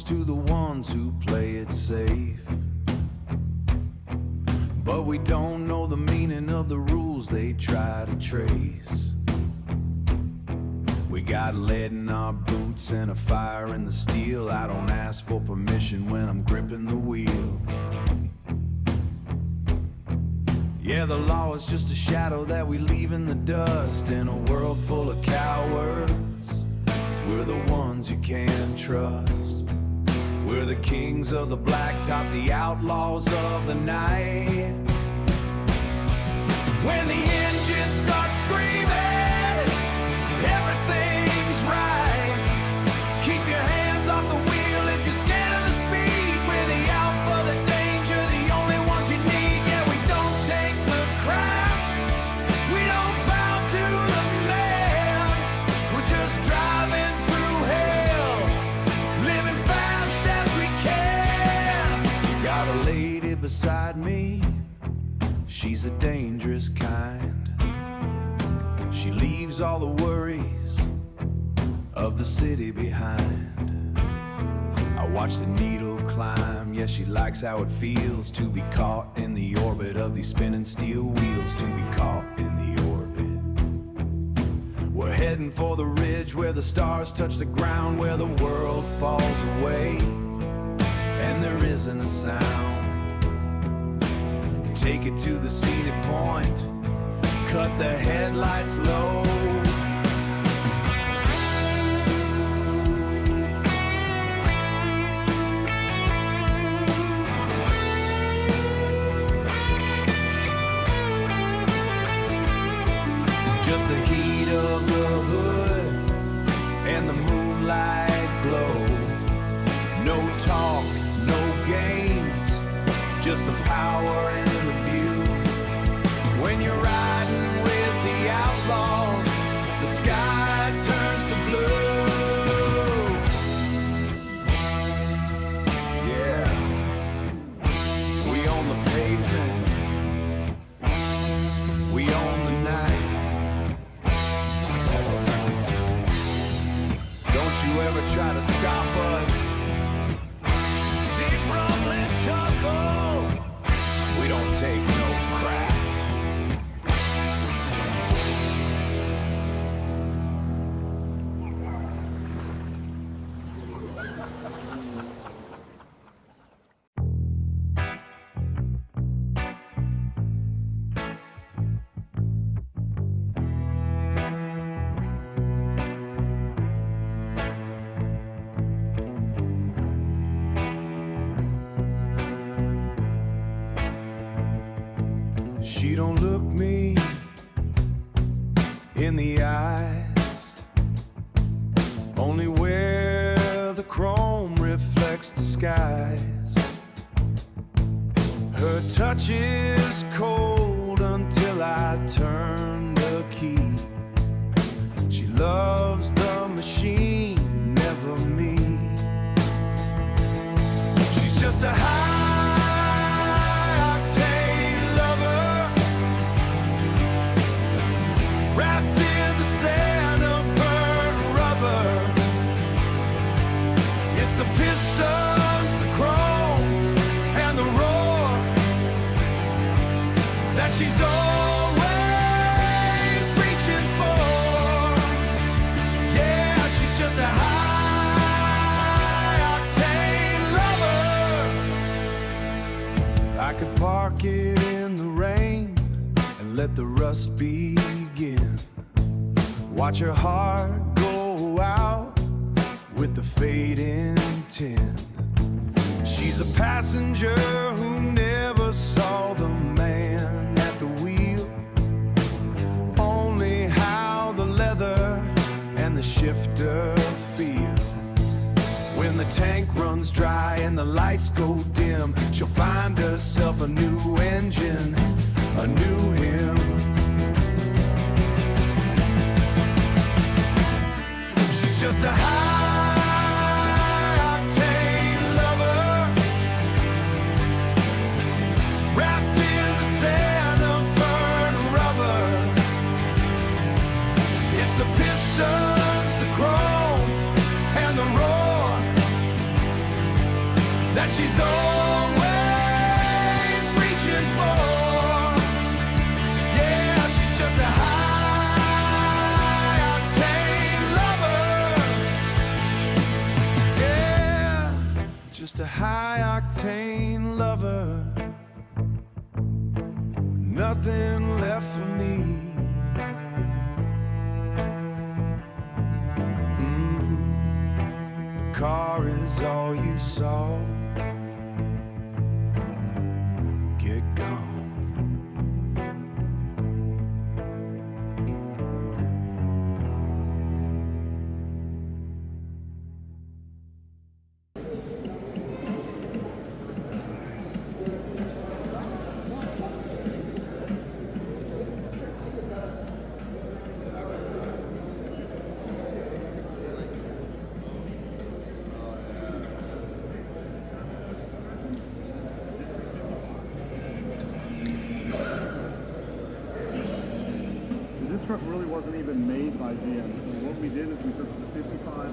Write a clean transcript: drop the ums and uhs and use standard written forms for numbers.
belongs to the ones who play it safe. But we don't know the meaning of the rules they try to trace. We got lead in our boots and a fire in the steel. I don't ask for permission when I'm gripping the wheel. Yeah, the law is just a shadow that we leave in the dust. In a world full of cowards, we're the ones you can't trust. We're the kings of the blacktop, the outlaws of the night. When the engine starts screaming, everything's right. Keep your hands off the wheel if you're scared of the speed. We're the out for the danger, the only ones you need. Yeah, we don't take the crap, we don't bow to the man. We're just driving through hell, living fast as we can. Got a lady beside me, she's a dangerous kind. She leaves all the worries of the city behind. I watch the needle climb, yeah, she likes how it feels to be caught in the orbit of these spinning steel wheels. To be caught in the orbit. We're heading for the ridge where the stars touch the ground, where the world falls away and there isn't a sound. Take it to the scenic point, cut the headlights low. Just the heat of the hood and the moonlight glow. No talk, no games, just the power and the view. When you're riding with the outlaws, the sky turns to blue. Yeah, we own the pavement, we own the night. Don't you ever try to stop us. Deep rumbling chuckle, we don't take no crap. She don't look me in the eyes, only where the chrome reflects the skies. Her touch is cold until I turn the key. She loves the machine, never me. She's just a high-octane lover, wrapped in the sand of burnt rubber. It's the pistons, the chrome, and the roar that she's always reaching for. Yeah, she's just a high-octane lover. I could park it in the rain and let the rust begin. Watch her heart go out with the fading tin. She's a passenger who never saw the man at the wheel, only how the leather and the shifter feel. When the tank runs dry and the lights go dim, she'll find herself a new engine, a new him. She's just a high-octane lover, wrapped in the sand of burnt rubber. It's the pistons, the chrome, and the roar that she's always reaching for. Yeah, she's just a high octane lover. Yeah, just a high octane lover. Nothing left for me. The car is all you saw. Get gone. This truck really wasn't even made by GM. So what we did is we took the 55